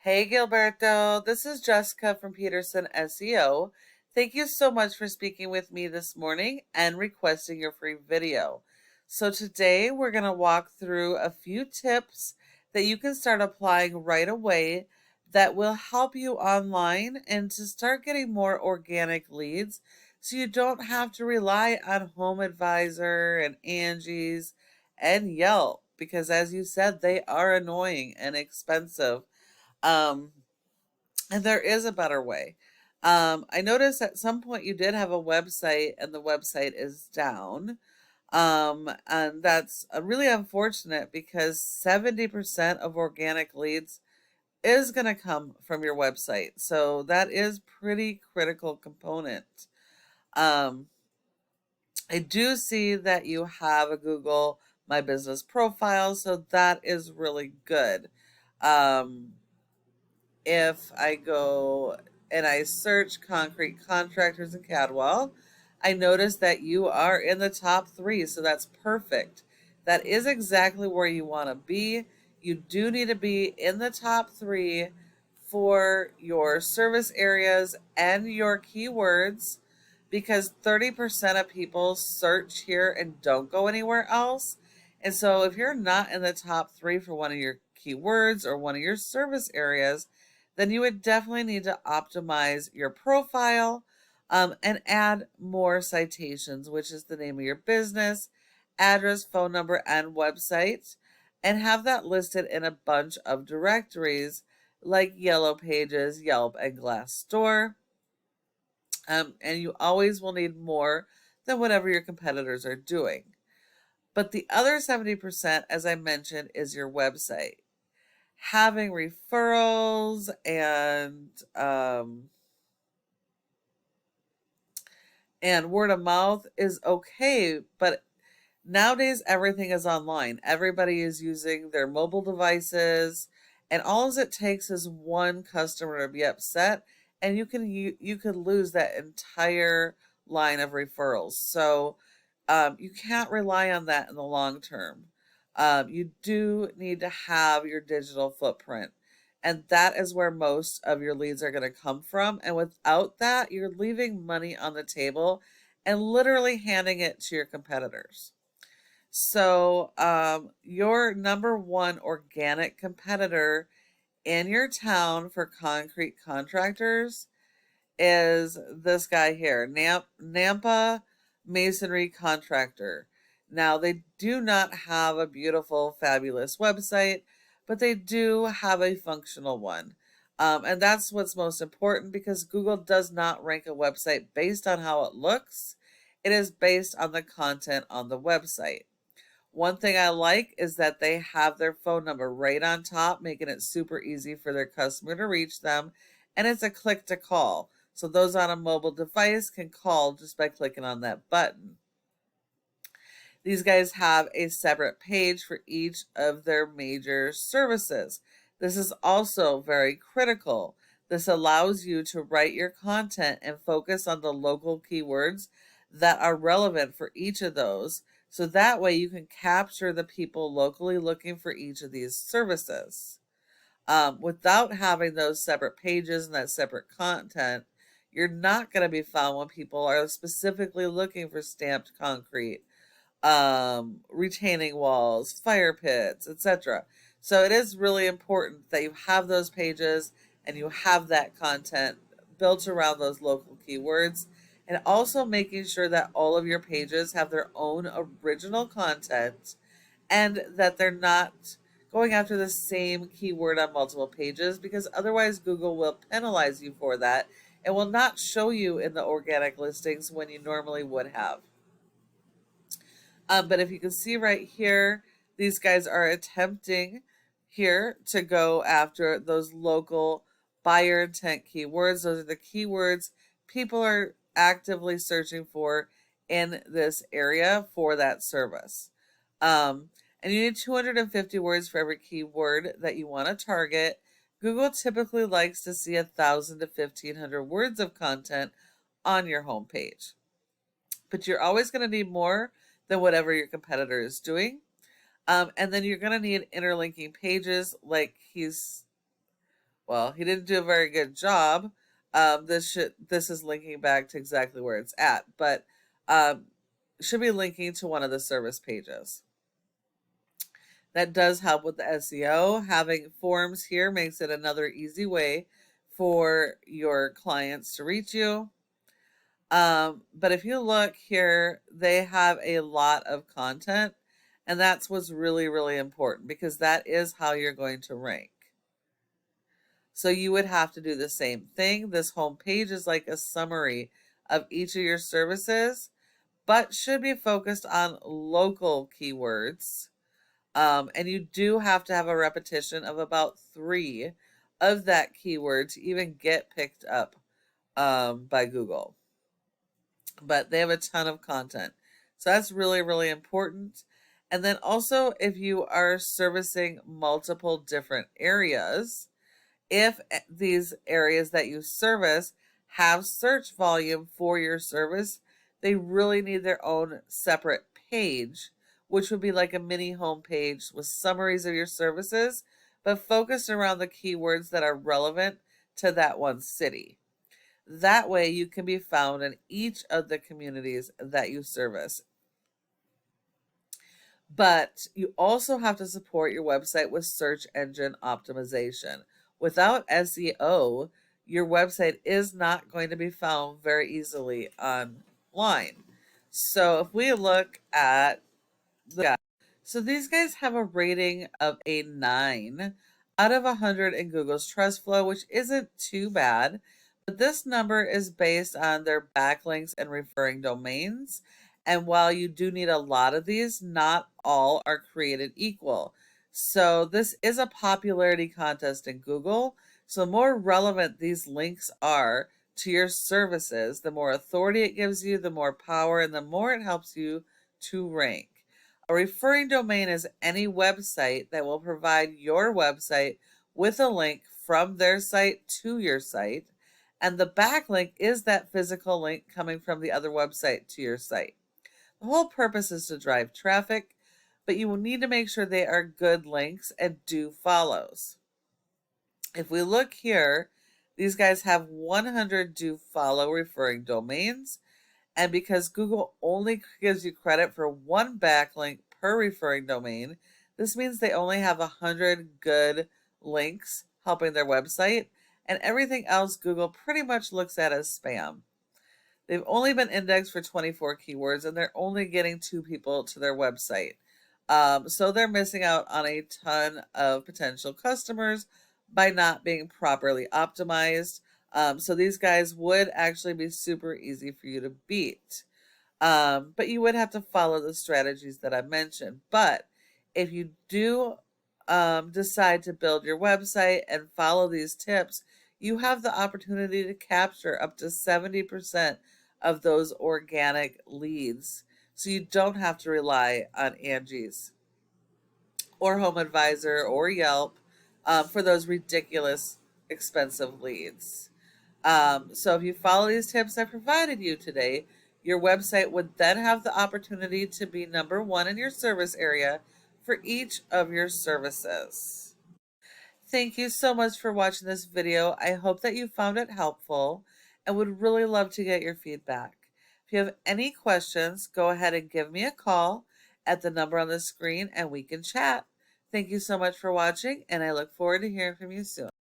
Hey Gilberto, this is Jessica from Peterson SEO. Thank you so much for speaking with me this morning and requesting your free video. So today we're going to walk through a few tips that you can start applying right away that will help you online and to start getting more organic leads so you don't have to rely on Home Advisor and Angie's and Yelp because as you said, they are annoying and expensive. Um, and there is a better way. I noticed at some point you did have a website and the website is down. And that's really unfortunate because 70% of organic leads is going to come from your website. So that is pretty critical component. Um, I do see that you have a Google My Business profile, so that is really good. Um, if I go and I search concrete contractors in Cadwell, I notice that you are in the top three, so that's perfect. That is exactly where you want to be. You do need to be in the top three for your service areas and your keywords because 30% of people search here and don't go anywhere else. And so if you're not in the top three for one of your keywords or one of your service areas, then you would definitely need to optimize your profile and add more citations, which is the name of your business, address, phone number, and website, and have that listed in a bunch of directories like Yellow Pages, Yelp, and Glassdoor. And you always will need more than whatever your competitors are doing. But the other 70%, as I mentioned, is your website. Having referrals and word of mouth is okay, but nowadays everything is online. Everybody is using their mobile devices, and all it takes is one customer to be upset, and you could lose that entire line of referrals. So you can't rely on that in the long term. You do need to have your digital footprint. And that is where most of your leads are going to come from. And without that, you're leaving money on the table and literally handing it to your competitors. So, your number one organic competitor in your town for concrete contractors is this guy here, Nampa Masonry Contractor. Now, they do not have a beautiful, fabulous website, but they do have a functional one. And that's what's most important because Google does not rank a website based on how it looks. It is based on the content on the website. One thing I like is that they have their phone number right on top, making it super easy for their customer to reach them. And it's a click to call. So those on a mobile device can call just by clicking on that button. These guys have a separate page for each of their major services. This is also very critical. This allows you to write your content and focus on the local keywords that are relevant for each of those. So that way you can capture the people locally looking for each of these services. Without having those separate pages and that separate content, you're not going to be found when people are specifically looking for stamped concrete, retaining walls, fire pits, etc. So it is really important that you have those pages and you have that content built around those local keywords, and also making sure that all of your pages have their own original content and that they're not going after the same keyword on multiple pages because otherwise Google will penalize you for that and will not show you in the organic listings when you normally would have. But if you can see right here, these guys are attempting here to go after those local buyer intent keywords. Those are the keywords people are actively searching for in this area for that service. And you need 250 words for every keyword that you want to target. Google typically likes to see 1,000 to 1,500 words of content on your homepage. But you're always going to need more than whatever your competitor is doing. And then you're going to need interlinking pages like he's Well, he didn't do a very good job. This is linking back to exactly where it's at, but um, should be linking to one of the service pages. That does help with the SEO. Having forms here makes it another easy way for your clients to reach you. But if you look here, they have a lot of content, and that's what's really, really important because that is how you're going to rank. So you would have to do the same thing. This home page is like a summary of each of your services, but should be focused on local keywords. And you do have to have a repetition of about 3 of that keyword to even get picked up by Google. But they have a ton of content. So that's really, really important. And then also, if you are servicing multiple different areas, if these areas that you service have search volume for your service, they really need their own separate page, which would be like a mini home page with summaries of your services, but focused around the keywords that are relevant to that one city. That way you can be found in each of the communities that you service. But you also have to support your website with search engine optimization. Without SEO, your website is not going to be found very easily online. So if we look at so these guys have a rating of a 9 out of 100 in Google's Trust Flow, which isn't too bad. But this number is based on their backlinks and referring domains. And while you do need a lot of these, not all are created equal. So this is a popularity contest in Google. So the more relevant these links are to your services, the more authority it gives you, the more power, and the more it helps you to rank. A referring domain is any website that will provide your website with a link from their site to your site, and the backlink is that physical link coming from the other website to your site. The whole purpose is to drive traffic, but you will need to make sure they are good links and do follows. If we look here, these guys have 100 do follow referring domains. And because Google only gives you credit for one backlink per referring domain, this means they only have 100 good links helping their website, and everything else Google pretty much looks at as spam. They've only been indexed for 24 keywords, and they're only getting 2 people to their website. So they're missing out on a ton of potential customers by not being properly optimized. So these guys would actually be super easy for you to beat. But you would have to follow the strategies that I mentioned. But if you do decide to build your website and follow these tips, you have the opportunity to capture up to 70% of those organic leads. So you don't have to rely on Angie's or Home Advisor or Yelp for those ridiculous expensive leads. So if you follow these tips I provided you today, your website would then have the opportunity to be number 1 in your service area for each of your services. Thank you so much for watching this video. I hope that you found it helpful and would really love to get your feedback. If you have any questions, go ahead and give me a call at the number on the screen and we can chat. Thank you so much for watching, and I look forward to hearing from you soon.